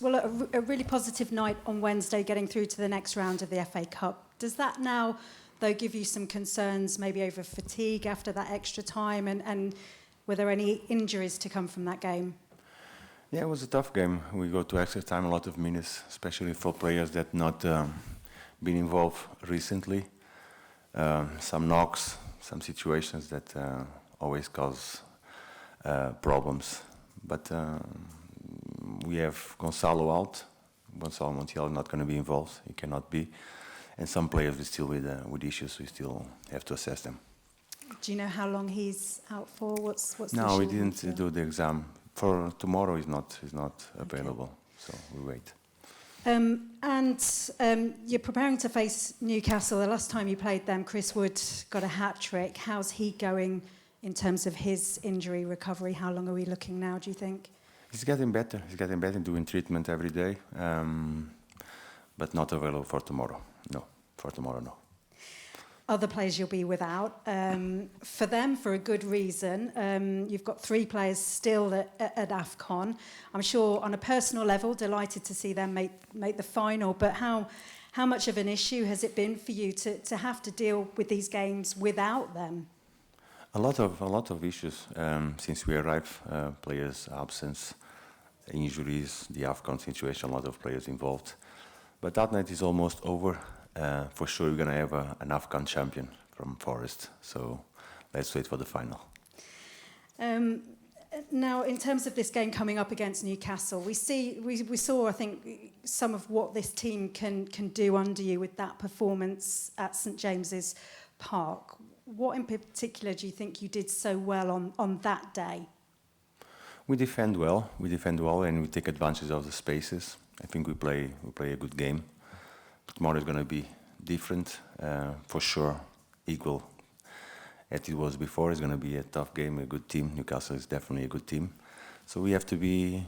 Well, a really positive night on Wednesday, getting through to the next round of the FA Cup. Does that now, though, give you some concerns maybe over fatigue after that extra time? And were there any injuries to come from that game? Yeah, it was a tough game. We go to extra time, a lot of minutes, especially for players that not been involved recently. Some knocks, some situations that always cause problems. But we have Gonzalo out. Gonzalo Montiel not going to be involved. He cannot be. And some players are still with issues. We still have to assess them. Do you know how long he's out for? What's the No, we issue? didn't do the exam. For tomorrow, he's not available. Okay. So we wait. You're preparing to face Newcastle. The last time you played them, Chris Wood got a hat-trick. How's he going in terms of his injury recovery? How long are we looking now, do you think? He's getting better. He's getting better, doing treatment every day. But not available for tomorrow. No, for tomorrow, no. Other players you'll be without. For them, for a good reason. You've got 3 players still at AFCON. I'm sure on a personal level, delighted to see them make the final. But how much of an issue has it been for you to have to deal with these games without them? A lot of issues since we arrived. Players' absence, injuries, the AFCON situation, a lot of players involved. But that night is almost over. For sure, we're going to have an AFCON champion from Forest. So let's wait for the final. Now, in terms of this game coming up against Newcastle, we saw, I think, some of what this team can do under you with that performance at St James's Park. What in particular do you think you did so well on that day? We defend well, and we take advantage of the spaces. I think we play a good game. Tomorrow is going to be different, for sure, equal as it was before. It's going to be a tough game, a good team. Newcastle is definitely a good team. So we have to be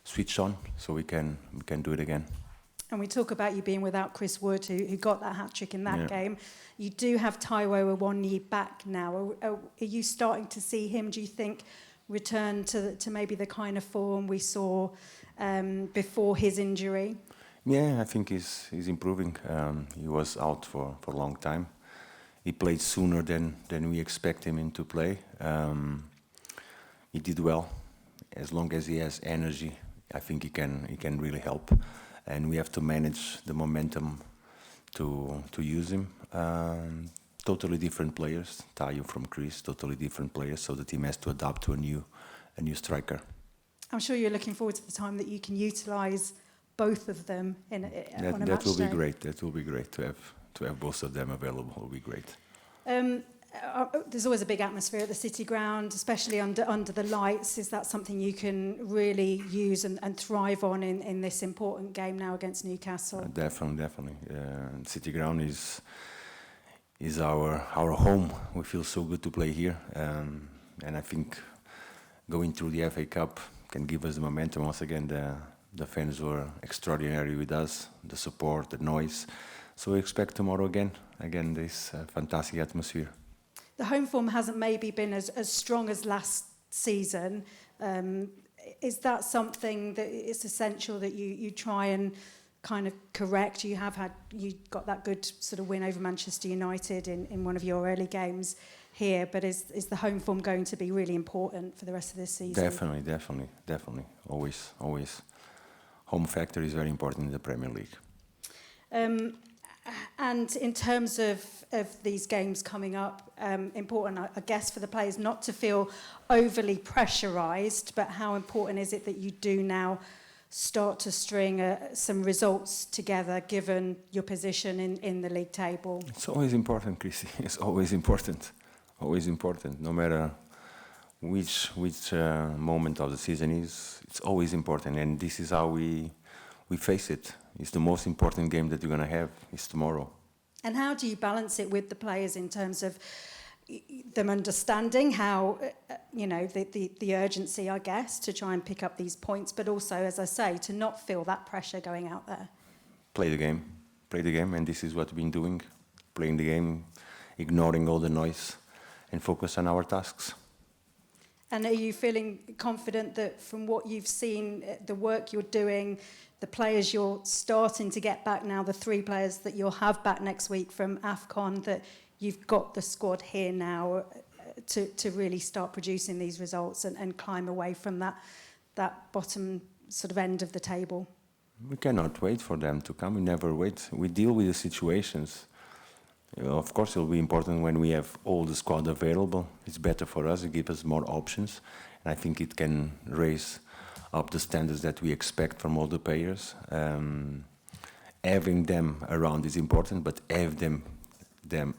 switched on so we can do it again. And we talk about you being without Chris Wood, who got that hat-trick in that game. You do have Taiwo Awoniyi back now. Are you starting to see him, do you think, return to maybe the kind of form we saw before his injury? Yeah, I think he's improving. He was out for a long time. He played sooner than we expect him to play. He did well. As long as he has energy, I think he can really help. And we have to manage the momentum to use him. Totally different players. Taiwo from Greece, totally different players. So the team has to adapt to a new striker. I'm sure you're looking forward to the time that you can utilise both of them on a match day. That will be great. That will be great to have both of them available. Will be great. There's always a big atmosphere at the City Ground, especially under the lights. Is that something you can really use and thrive on in this important game now against Newcastle? Definitely. City Ground is our home. We feel so good to play here, and I think going through the FA Cup can give us the momentum. Once again, the fans were extraordinary with us, the support, the noise. So we expect tomorrow again this fantastic atmosphere. The home form hasn't maybe been as strong as last season. Is that something that it's essential that you try and kind of correct? You got that good sort of win over Manchester United in one of your early games here, but is the home form going to be really important for the rest of this season? Definitely. Always. Home factor is very important in the Premier League. And in terms of these games coming up, important, I guess, for the players not to feel overly pressurised, but how important is it that you do now start to string some results together, given your position in the league table? It's always important, Chrissy. It's always important. Always important. No matter which moment of the season is, it's always important. And this is how we face it. It's the most important game that you're going to have. It's tomorrow. And how do you balance it with the players in terms of them understanding how, the urgency, I guess, to try and pick up these points, but also, as I say, to not feel that pressure going out there? Play the game, and this is what we've been doing. Playing the game, ignoring all the noise, and focus on our tasks. And are you feeling confident that from what you've seen, the work you're doing, the players you're starting to get back now, the 3 players that you'll have back next week from AFCON, that you've got the squad here now to really start producing these results and climb away from that bottom sort of end of the table? We cannot wait for them to come. We never wait. We deal with the situations. Of course, it'll be important when we have all the squad available. It's better for us. It gives us more options. And I think it can raise up the standards that we expect from all the players. Having them around is important, but have them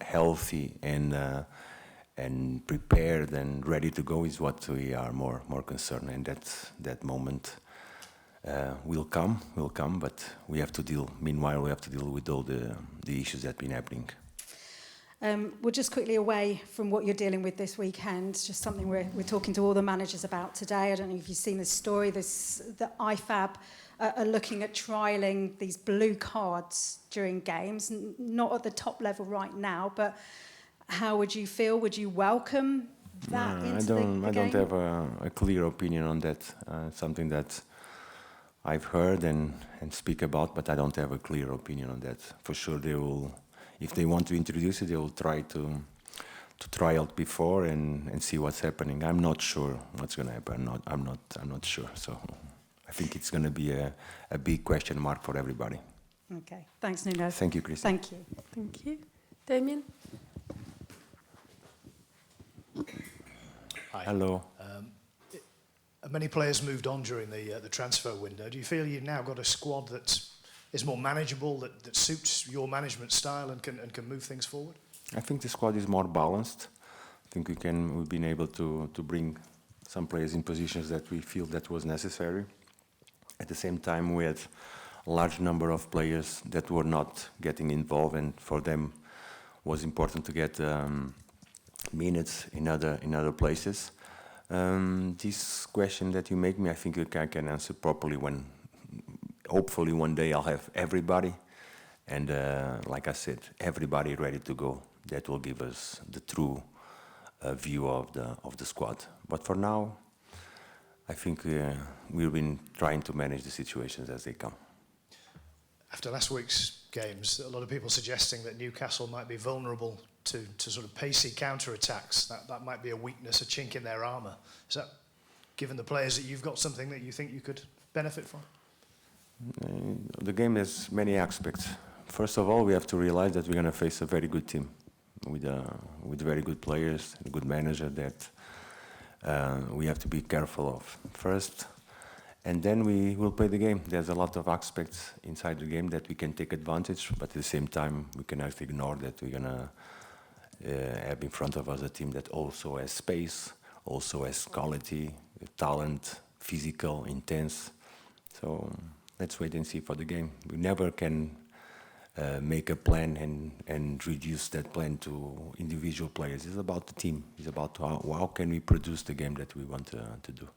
healthy and prepared and ready to go is what we are more concerned. And that moment will come, but we have to deal. Meanwhile, we have to deal with all the issues that have been happening. We're just quickly away from what you're dealing with this weekend, just something we're talking to all the managers about today. I don't know if you've seen this story. The IFAB are looking at trialling these blue cards during games, not at the top level right now, but how would you feel? Would you welcome that into the game? I don't have a clear opinion on that. Something that I've heard and speak about, but I don't have a clear opinion on that. For sure, they will. If they want to introduce it, they will try to try out before and see what's happening. I'm not sure what's going to happen. I'm not sure. So I think it's going to be a big question mark for everybody. Okay. Thanks, Nuno. Thank you, Chris. Thank you. Thank you. Damien? Hi. Hello. Many players moved on during the transfer window. Do you feel you've now got a squad that is more manageable, that suits your management style and can move things forward? I think the squad is more balanced. I think we've been able to bring some players in positions that we feel that was necessary. At the same time, we had a large number of players that were not getting involved, and for them was important to get minutes in other places. This question that you make me, I think I can answer properly when hopefully one day I'll have everybody, and like I said, everybody ready to go. That will give us the true view of the squad. But for now, I think we've been trying to manage the situations as they come. After last week's games, a lot of people suggesting that Newcastle might be vulnerable to sort of pacey counter-attacks. That might be a weakness, a chink in their armour. Is that, given the players that you've got, something that you think you could benefit from? The game has many aspects. First of all, we have to realize that we're going to face a very good team with very good players, a good manager that we have to be careful of first. And then we will play the game. There's a lot of aspects inside the game that we can take advantage, but at the same time, we cannot ignore that we're going to have in front of us a team that also has space, also has quality, talent, physical, intense. So let's wait and see for the game. We never can make a plan and reduce that plan to individual players. It's about the team. It's about how can we produce the game that we want to do.